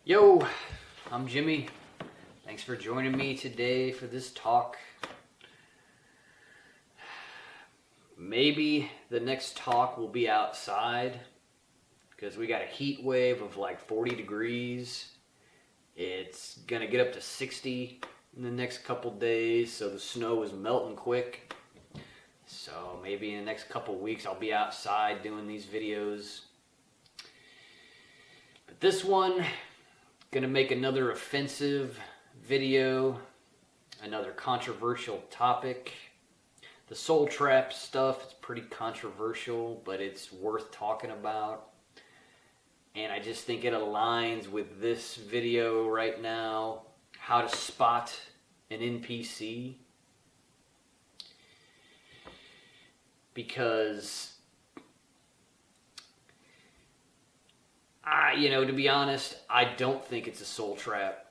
Yo, I'm Jimmy. Thanks for joining me today for this talk. Maybe the next talk will be outside because we got a heat wave of like 40 degrees. It's gonna get up to 60 in the next couple days, so the snow is melting quick. So maybe in the next couple weeks I'll be outside doing these videos. But this one, gonna make another offensive video, another controversial topic. The soul trap stuff is pretty controversial, but it's worth talking about. And I just think it aligns with this video right now, how to spot an NPC. Because to be honest, I don't think it's a soul trap.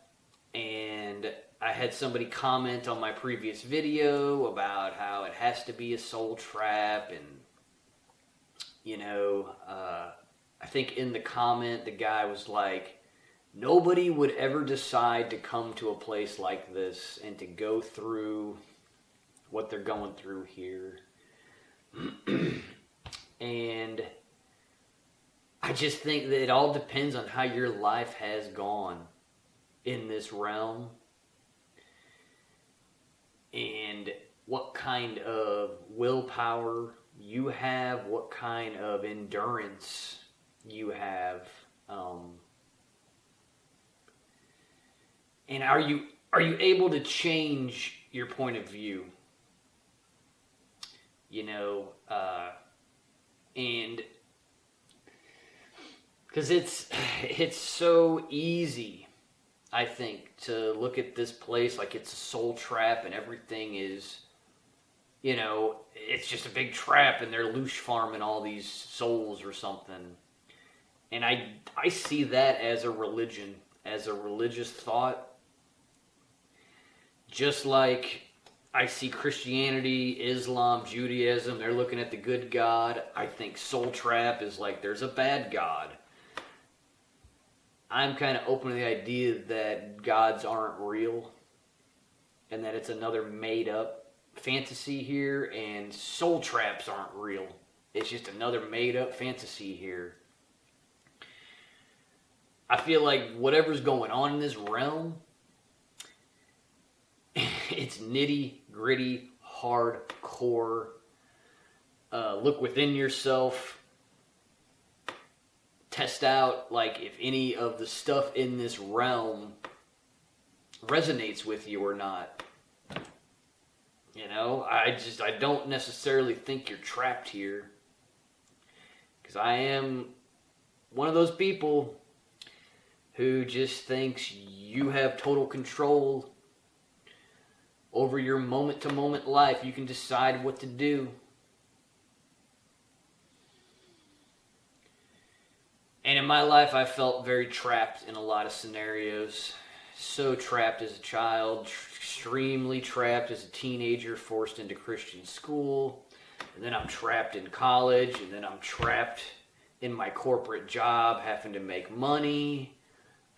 And I had somebody comment on my previous video about how it has to be a soul trap. And, I think in the comment, the guy was like, nobody would ever decide to come to a place like this and to go through what they're going through here. And I just think that it all depends on how your life has gone in this realm and what kind of willpower you have, what kind of endurance you have, and are you able to change your point of view? And because it's so easy, I think, to look at this place like it's a soul trap and everything is, it's just a big trap and they're loosh farming all these souls or something. And I see that as a religion, as a religious thought. Just like I see Christianity, Islam, Judaism, they're looking at the good God. I think soul trap is like there's a bad God. I'm kind of open to the idea that gods aren't real and that it's another made up fantasy here, and soul traps aren't real. It's just another made up fantasy here. I feel like whatever's going on in this realm, it's nitty gritty, hardcore. Look within yourself. Test out like if any of the stuff in this realm resonates with you or not. I don't necessarily think you're trapped here, because I am one of those people who just thinks you have total control over your moment-to-moment life. You can decide what to do. And in my life, I felt very trapped in a lot of scenarios. So trapped as a child, extremely trapped as a teenager, forced into Christian school. And then I'm trapped in college, and then I'm trapped in my corporate job, having to make money.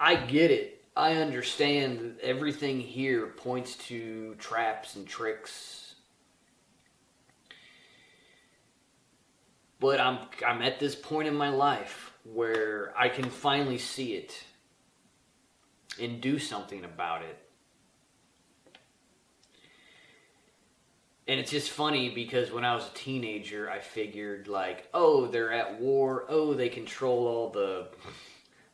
I get it. I understand that everything here points to traps and tricks. But I'm at this point in my life where I can finally see it and do something about it. And it's just funny because when I was a teenager, I figured like, oh, they're at war. Oh, they control all the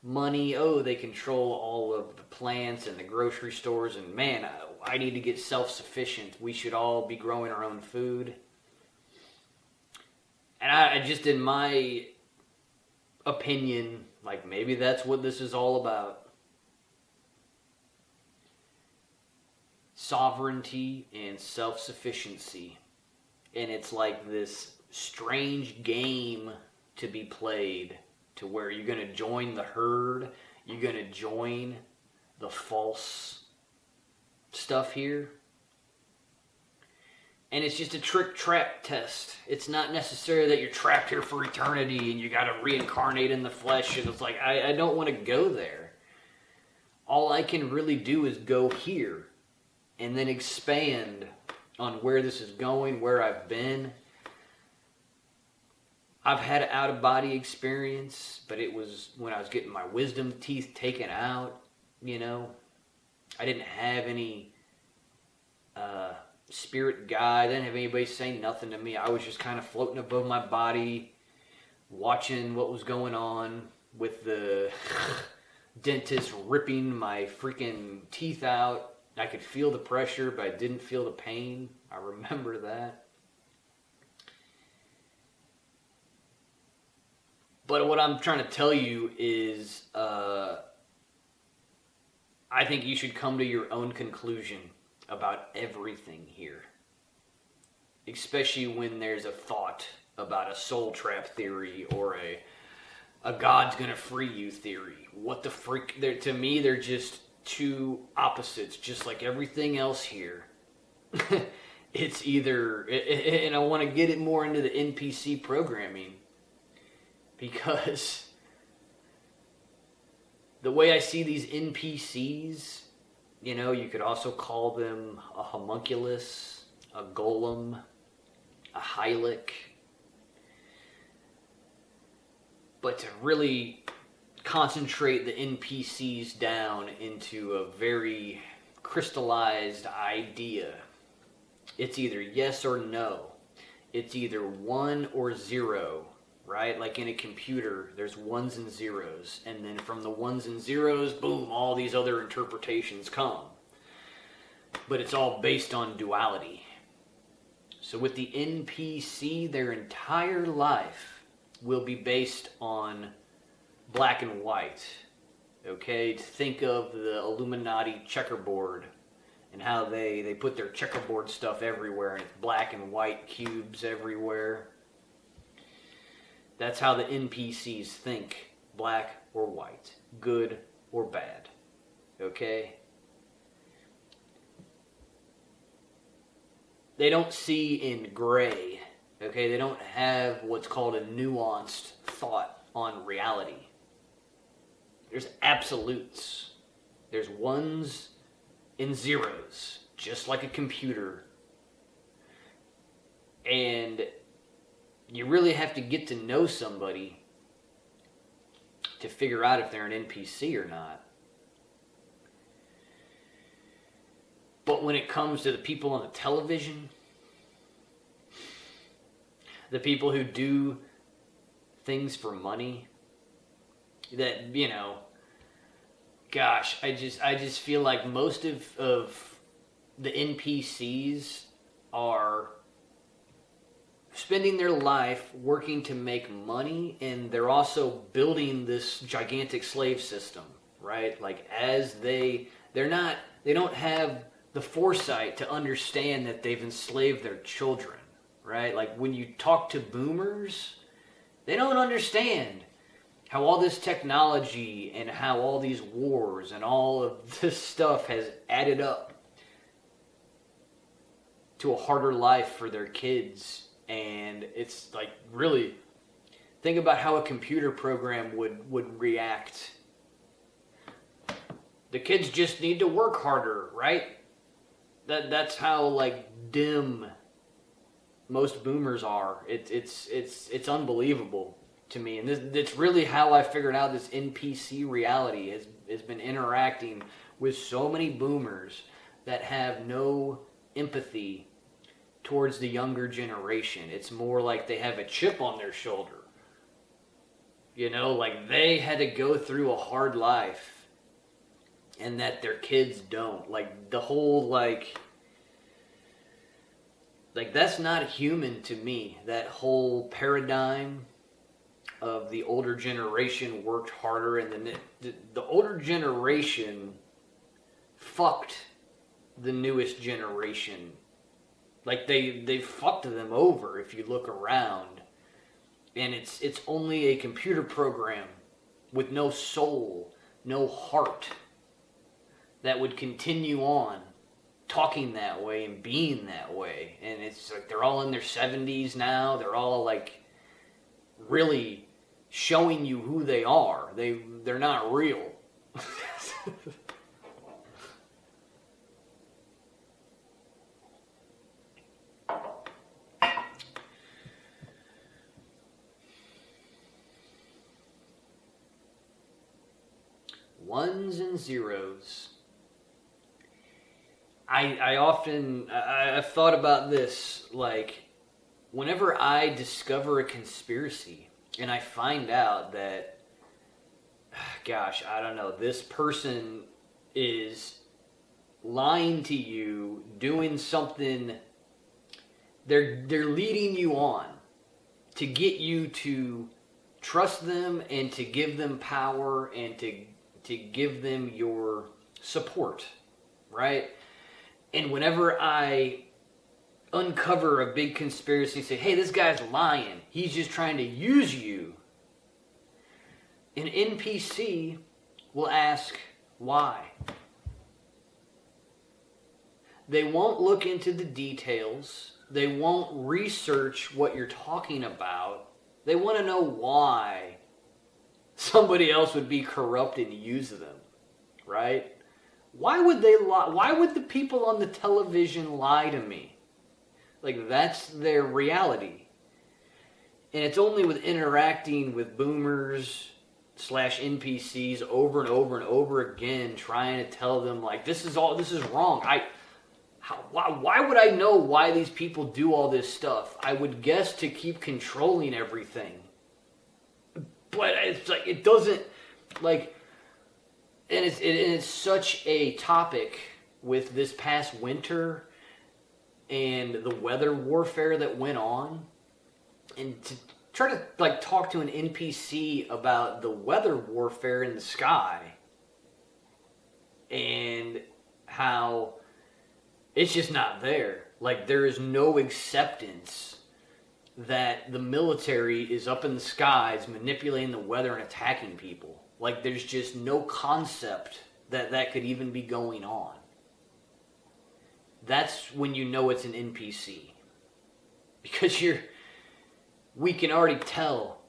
money. Oh, they control all of the plants and the grocery stores. And man, I need to get self-sufficient. We should all be growing our own food. And I just, in my opinion, like maybe that's what this is all about. Sovereignty and self-sufficiency. And it's like this strange game to be played, to where you're going to join the herd, you're going to join the false stuff here. And it's just a trick trap test. It's not necessarily that you're trapped here for eternity and you got to reincarnate in the flesh. And it's like, I don't want to go there. all I can really do is go here and then expand on where this is going, where I've been. I've had an out-of-body experience, but it was when I was getting my wisdom teeth taken out, you know. I didn't have any spirit guide. I didn't have anybody say nothing to me. I was just kind of floating above my body, watching what was going on with the dentist ripping my freaking teeth out. I could feel the pressure, but I didn't feel the pain. I remember that. But what I'm trying to tell you is I think you should come to your own conclusion about everything here. Especially when there's a thought about a soul trap theory or a God's gonna free you theory. What the freak? To me, they're just two opposites, just like everything else here. It's either, and I want to get it more into the NPC programming, because the way I see these NPCs, you know, you could also call them a homunculus, a golem, a hylic. But to really concentrate the NPCs down into a very crystallized idea, it's either yes or no. It's either 1 or 0, right? Like in a computer, there's ones and zeros. And then from the ones and zeros, boom, all these other interpretations come. But it's all based on duality. So with the NPC, their entire life will be based on black and white. Okay? Think of the Illuminati checkerboard and how they put their checkerboard stuff everywhere, and it's black and white cubes everywhere. That's how the NPCs think, black or white, good or bad. Okay? They don't see in gray. Okay? They don't have what's called a nuanced thought on reality. There's absolutes. There's ones and zeros, just like a computer. And you really have to get to know somebody to figure out if they're an NPC or not. But when it comes to the people on the television, the people who do things for money, that, you know, gosh, I just feel like most of the NPCs are spending their life working to make money, and they're also building this gigantic slave system, right? Like, as they don't have the foresight to understand that they've enslaved their children, right? Like, when you talk to boomers, they don't understand how all this technology and how all these wars and all of this stuff has added up to a harder life for their kids. And it's like, really, think about how a computer program would react. The kids just need to work harder, right? That's how, like, dim most boomers are. It's unbelievable to me. And it's really how I figured out this NPC reality has been interacting with so many boomers that have no empathy towards the younger generation. It's more like they have a chip on their shoulder. You know, like they had to go through a hard life and that their kids don't. Like the whole like that's not human to me. That whole paradigm of the older generation worked harder, and then the older generation fucked the newest generation. Like they fucked them over if you look around. And it's only a computer program with no soul, no heart, that would continue on talking that way and being that way. And it's like they're all in their 70s now. They're all like really showing you who they are. They're not real. ones and zeros. I've thought about this, like, whenever I discover a conspiracy and I find out that, gosh, I don't know, this person is lying to you, doing something, they're leading you on to get you to trust them and to give them power and to give them your support, right? And whenever I uncover a big conspiracy and say, hey, this guy's lying, he's just trying to use you, an NPC will ask why. They won't look into the details. They won't research what you're talking about. They want to know why somebody else would be corrupt and use them, right? Why would they lie? Why would the people on the television lie to me? Like, that's their reality. And it's only with interacting with boomers / NPCs over and over and over again, trying to tell them, like, this is wrong. Why would I know why these people do all this stuff? I would guess to keep controlling everything. But it's like, it doesn't, like, and it's such a topic with this past winter and the weather warfare that went on, and to try to, like, talk to an NPC about the weather warfare in the sky and how it's just not there. Like, there is no acceptance that the military is up in the skies manipulating the weather and attacking people. Like, there's just no concept that could even be going on. That's when you know it's an NPC. Because we can already tell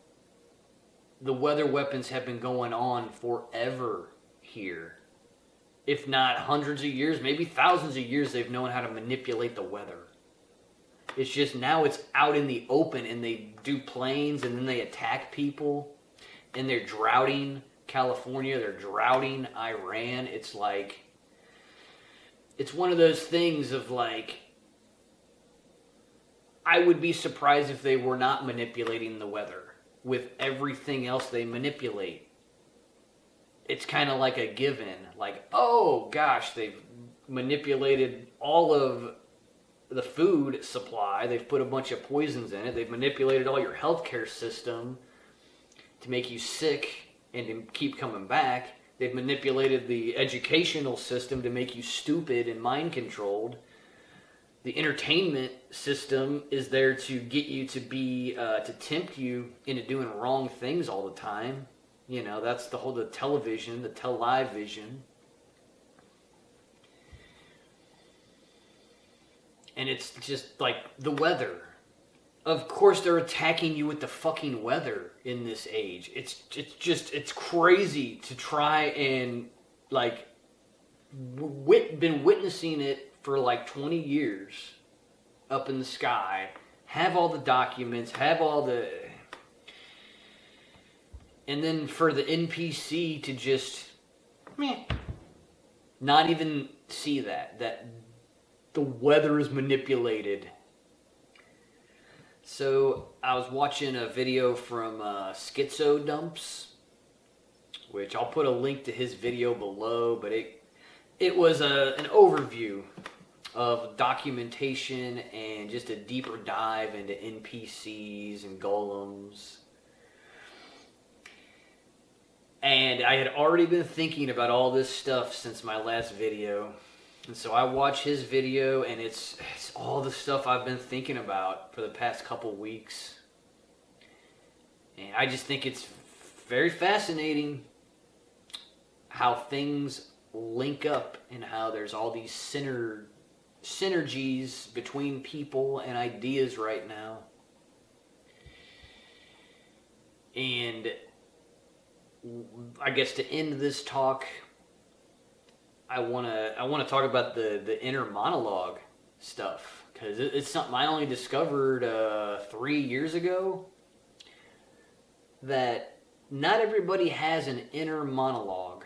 the weather weapons have been going on forever here. If not hundreds of years, maybe thousands of years, they've known how to manipulate the weather. It's just now it's out in the open, and they do planes, and then they attack people, and they're droughting California, they're droughting Iran. It's like, it's one of those things of, like, I would be surprised if they were not manipulating the weather with everything else they manipulate. It's kind of like a given, like, oh gosh, they've manipulated all of the food supply, they've put a bunch of poisons in it, they've manipulated all your healthcare system to make you sick and to keep coming back, they've manipulated the educational system to make you stupid and mind controlled, the entertainment system is there to get you to be, to tempt you into doing wrong things all the time. You know, that's the television, the television. And it's just like the weather. Of course they're attacking you with the fucking weather in this age. It's crazy to try and, like, been witnessing it for like 20 years up in the sky, have all the documents, have all the... And then for the NPC to just not even see that the weather is manipulated. So I was watching a video from Schizo Dumps, which I'll put a link to his video below, but it was an overview of documentation and just a deeper dive into NPCs and golems. And I had already been thinking about all this stuff since my last video. And so I watched his video, and it's all the stuff I've been thinking about for the past couple weeks. And I just think it's very fascinating how things link up and how there's all these synergies between people and ideas right now. And I guess to end this talk, I want to talk about the inner monologue stuff, because it's something I only discovered 3 years ago, that not everybody has an inner monologue.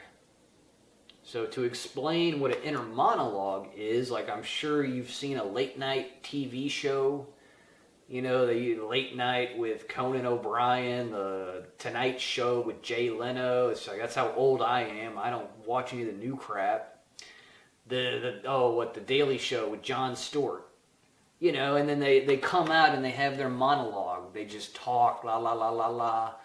So to explain what an inner monologue is, like I'm sure you've seen a late night TV show, you know, the late night with Conan O'Brien, the Tonight Show with Jay Leno. It's like, that's how old I am. I don't watch any of the new crap. The Daily Show with Jon Stewart. You know, and then they come out and they have their monologue. They just talk, la la la la la.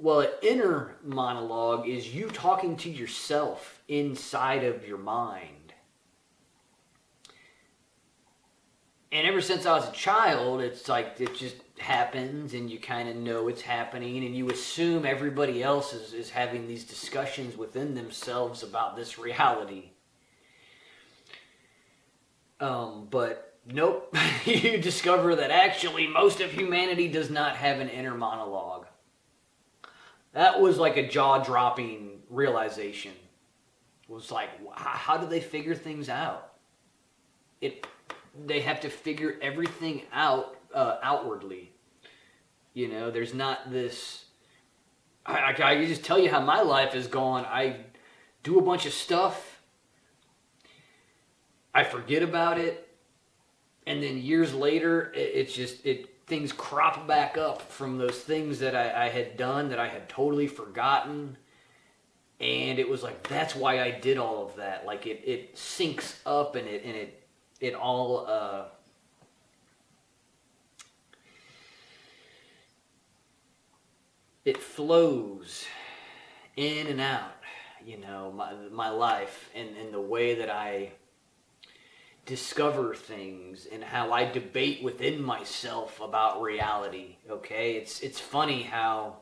Well, an inner monologue is you talking to yourself inside of your mind. And ever since I was a child, it's like it just happens and you kind of know it's happening and you assume everybody else is having these discussions within themselves about this reality. But nope, you discover that actually most of humanity does not have an inner monologue. That was like a jaw-dropping realization. It was like, how do they figure things out? They have to figure everything out outwardly. You know, there's not this... I can just tell you how my life has gone. I do a bunch of stuff. I forget about it. And then years later, things crop back up from those things that I had done that I had totally forgotten. And it was like, that's why I did all of that. Like it syncs up and it all it flows in and out, you know, my life and the way that I discover things and how I debate within myself about reality. Okay, it's funny how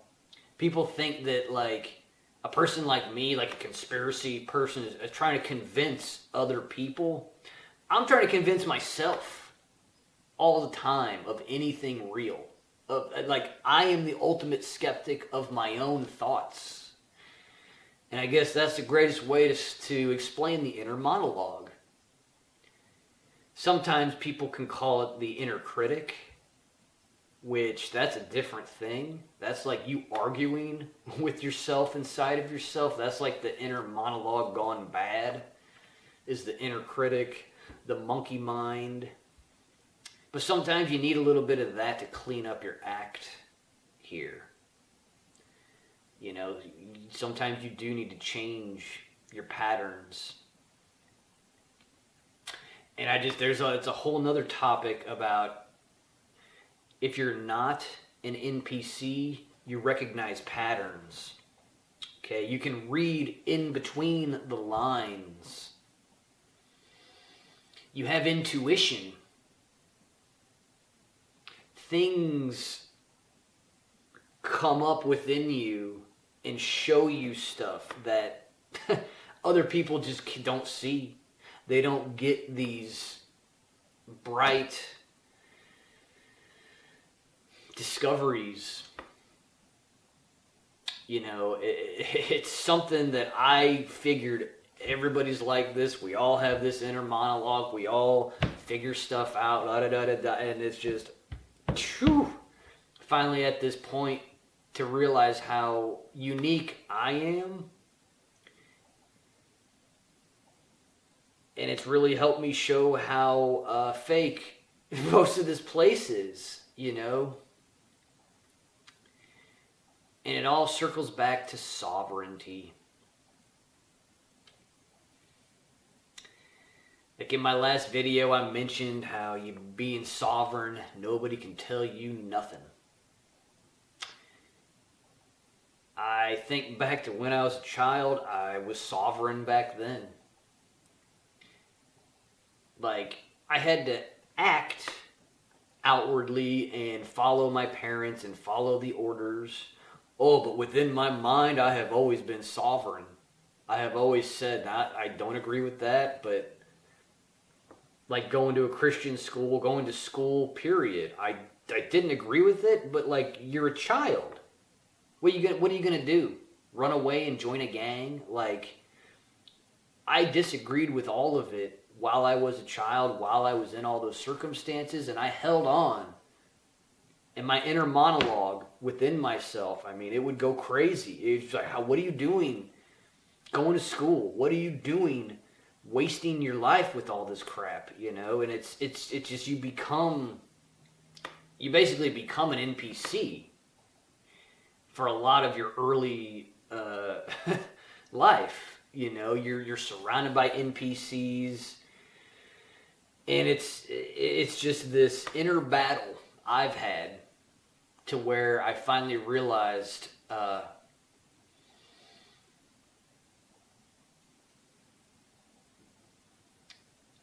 people think that like a person like me, like a conspiracy person, is trying to convince other people. I'm trying to convince myself all the time of anything real. Like I am the ultimate skeptic of my own thoughts, and I guess that's the greatest way to explain the inner monologue. Sometimes people can call it the inner critic, which that's a different thing. That's like you arguing with yourself inside of yourself. That's like the inner monologue gone bad, is the inner critic, the monkey mind. But sometimes you need a little bit of that to clean up your act here. You know, sometimes you do need to change your patterns. And it's a whole nother topic about if you're not an NPC, you recognize patterns. Okay, you can read in between the lines. You have intuition. Things come up within you and show you stuff that other people just don't see. They don't get these bright discoveries. You know, it's something that I figured everybody's like this. We all have this inner monologue. We all figure stuff out. And it's just, whew, finally at this point to realize how unique I am. And it's really helped me show how fake most of this place is, you know. And it all circles back to sovereignty. Like in my last video, I mentioned how you being sovereign, nobody can tell you nothing. I think back to when I was a child, I was sovereign back then. Like, I had to act outwardly and follow my parents and follow the orders. Oh, but within my mind, I have always been sovereign. I have always said, I don't agree with that, but like going to a Christian school, going to school, period. I didn't agree with it, but like, you're a child. What are you gonna do? Run away and join a gang? Like, I disagreed with all of it while I was a child, while I was in all those circumstances, and I held on. And my inner monologue within myself, I mean, it would go crazy. It's like, what are you doing? going to school. What are you doing wasting your life with all this crap, you know? And it's just you basically become an NPC for a lot of your early life. You know, you're surrounded by NPCs, and it's just this inner battle I've had to where I finally realized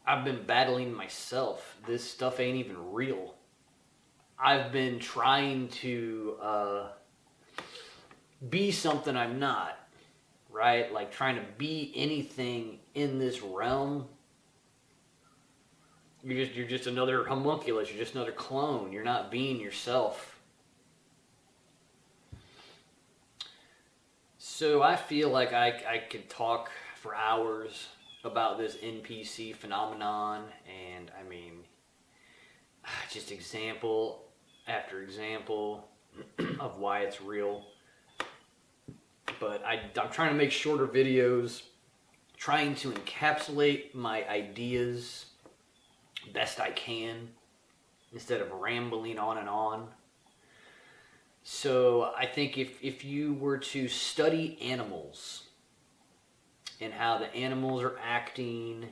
I've been battling myself. This stuff ain't even real. I've been trying to be something I'm not, right? Like trying to be anything in this realm. You're just another homunculus. You're just another clone. You're not being yourself. So I feel like I could talk for hours about this NPC phenomenon, and I mean, just example after example of why it's real. But I'm trying to make shorter videos, trying to encapsulate my ideas best I can instead of rambling on and on. So I think if you were to study animals and how the animals are acting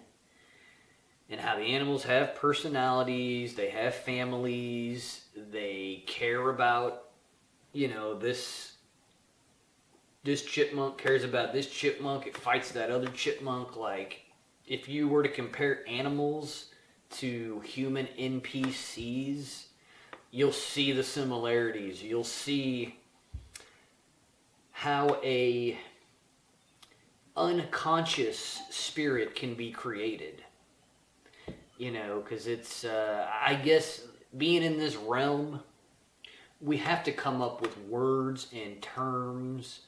and how the animals have personalities, they have families, they care about, you know, this chipmunk cares about this chipmunk, it fights that other chipmunk. Like, if you were to compare animals to human NPCs, you'll see the similarities. You'll see how a unconscious spirit can be created. You know, because it's, I guess, being in this realm, we have to come up with words and terms,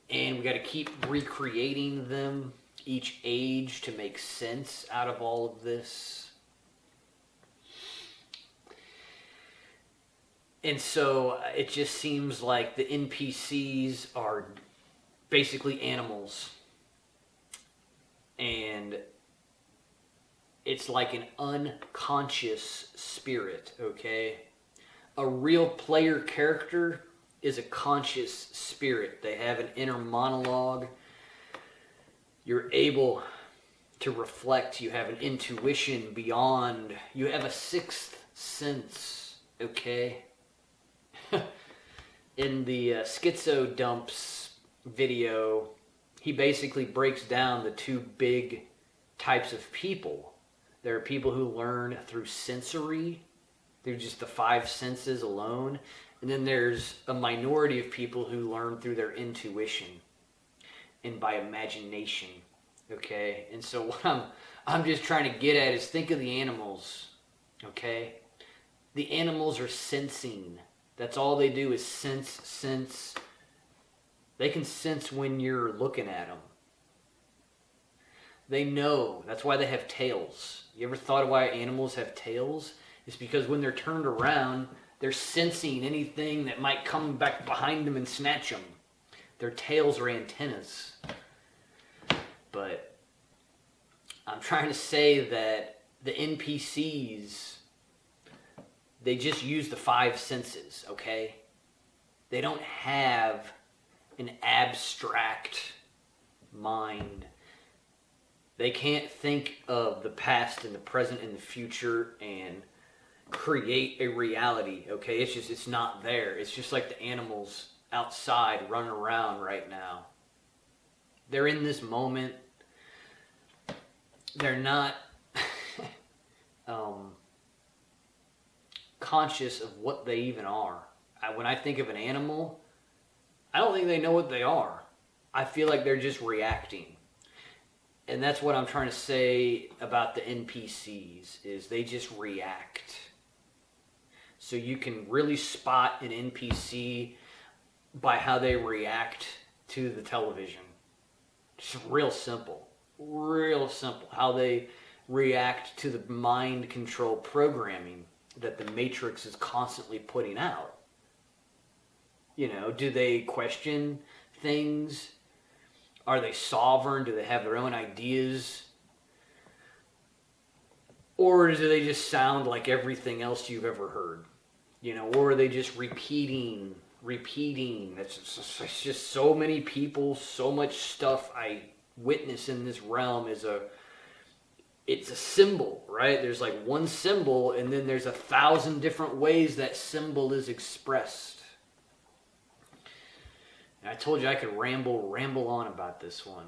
and we got to keep recreating them each age to make sense out of all of this. And so it just seems like the NPCs are basically animals. And it's like an unconscious spirit, okay? A real player character is a conscious spirit. They have an inner monologue. You're able to reflect. You have an intuition beyond. You have a sixth sense, okay? In the Schizo Dumps video, he basically breaks down the two big types of people. There are people who learn through sensory, through just the five senses alone. And then there's a minority of people who learn through their intuition and by imagination, okay? And so what I'm just trying to get at is think of the animals, okay? The animals are sensing. That's all they do is sense. They can sense when you're looking at them. They know. That's why they have tails. You ever thought of why animals have tails? It's because when they're turned around, they're sensing anything that might come back behind them and snatch them. Their tails are antennas. But I'm trying to say that the NPCs, they just use the five senses, okay? They don't have an abstract mind. They can't think of the past and the present and the future and create a reality, okay? It's not there. It's just like the animals outside running around right now. They're in this moment. They're not conscious of what they even are. When I think of an animal, I don't think they know what they are. I feel like they're just reacting. And that's what I'm trying to say about the NPCs, is they just react. So you can really spot an NPC by how they react to the television. Just real simple. How they react to the mind control programming that the Matrix is constantly putting out. You know, do they question things? Are they sovereign? Do they have their own ideas? Or do they just sound like everything else you've ever heard? Or are they just repeating? It's just so many people, so much stuff I witness in this realm it's a symbol, right? There's like one symbol, and then there's 1,000 different ways that symbol is expressed. And I told you I could ramble on about this one.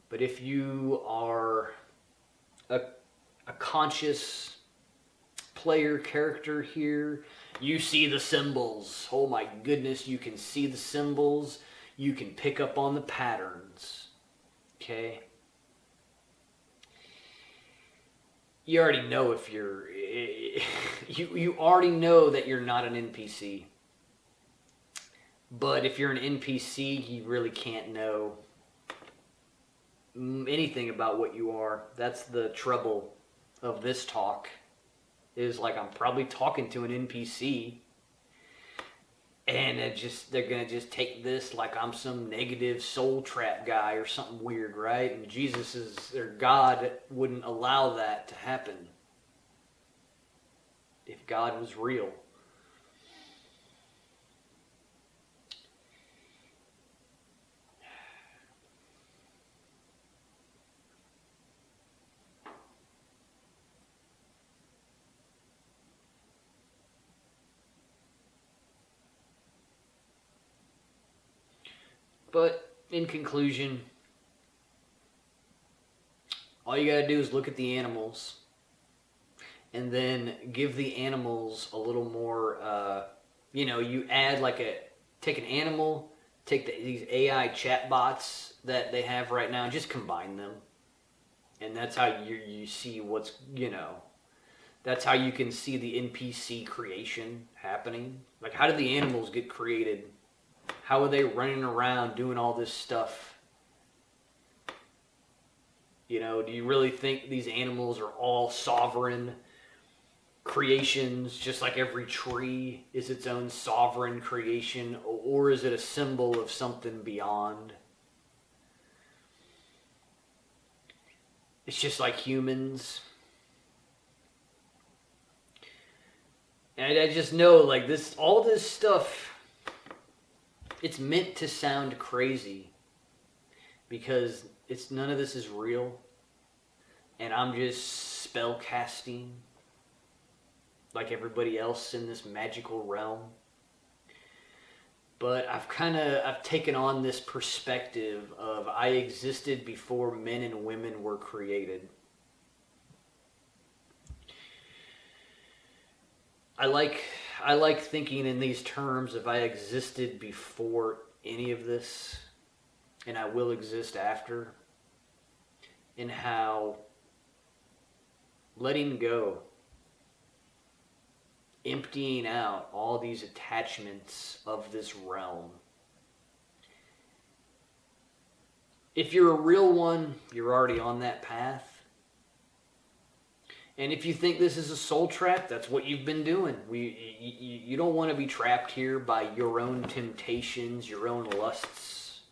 But if you are a conscious player character here, you see the symbols. Oh my goodness, you can see the symbols. You can pick up on the patterns. Okay? You already know if you're... you already know that you're not an NPC. But if you're an NPC, you really can't know anything about what you are. That's the trouble of this talk. Is like I'm probably talking to an NPC, and they're gonna just take this like I'm some negative soul trap guy or something weird, right? And their God wouldn't allow that to happen if God was real. But in conclusion, all you gotta do is look at the animals and then give the animals a little more, you add take an animal, take these AI chatbots that they have right now and just combine them. And that's how you see that's how you can see the NPC creation happening. Like, how did the animals get created? How are they running around doing all this stuff? Do you really think these animals are all sovereign creations, just like every tree is its own sovereign creation? Or is it a symbol of something beyond? It's just like humans. And I just know, all this stuff, it's meant to sound crazy because none of this is real, and I'm just spell casting like everybody else in this magical realm. But I've taken on this perspective of I existed before men and women were created. I like thinking in these terms of I existed before any of this, and I will exist after, and how letting go, emptying out all these attachments of this realm. If you're a real one, you're already on that path. And if you think this is a soul trap, that's what you've been doing. You don't want to be trapped here by your own temptations, your own lusts.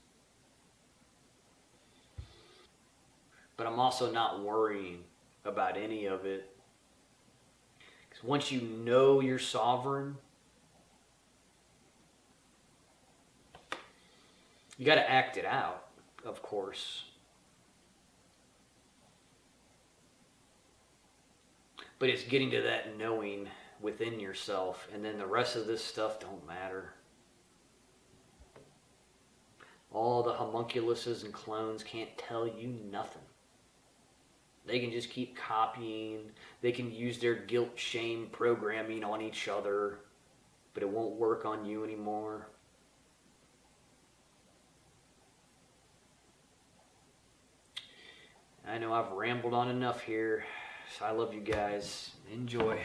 But I'm also not worrying about any of it. Because once you know you're sovereign, you got to act it out, of course. But it's getting to that knowing within yourself, and then the rest of this stuff don't matter. All the homunculuses and clones can't tell you nothing. They can just keep copying. They can use their guilt, shame programming on each other, but it won't work on you anymore. I know I've rambled on enough here. So I love you guys. Enjoy.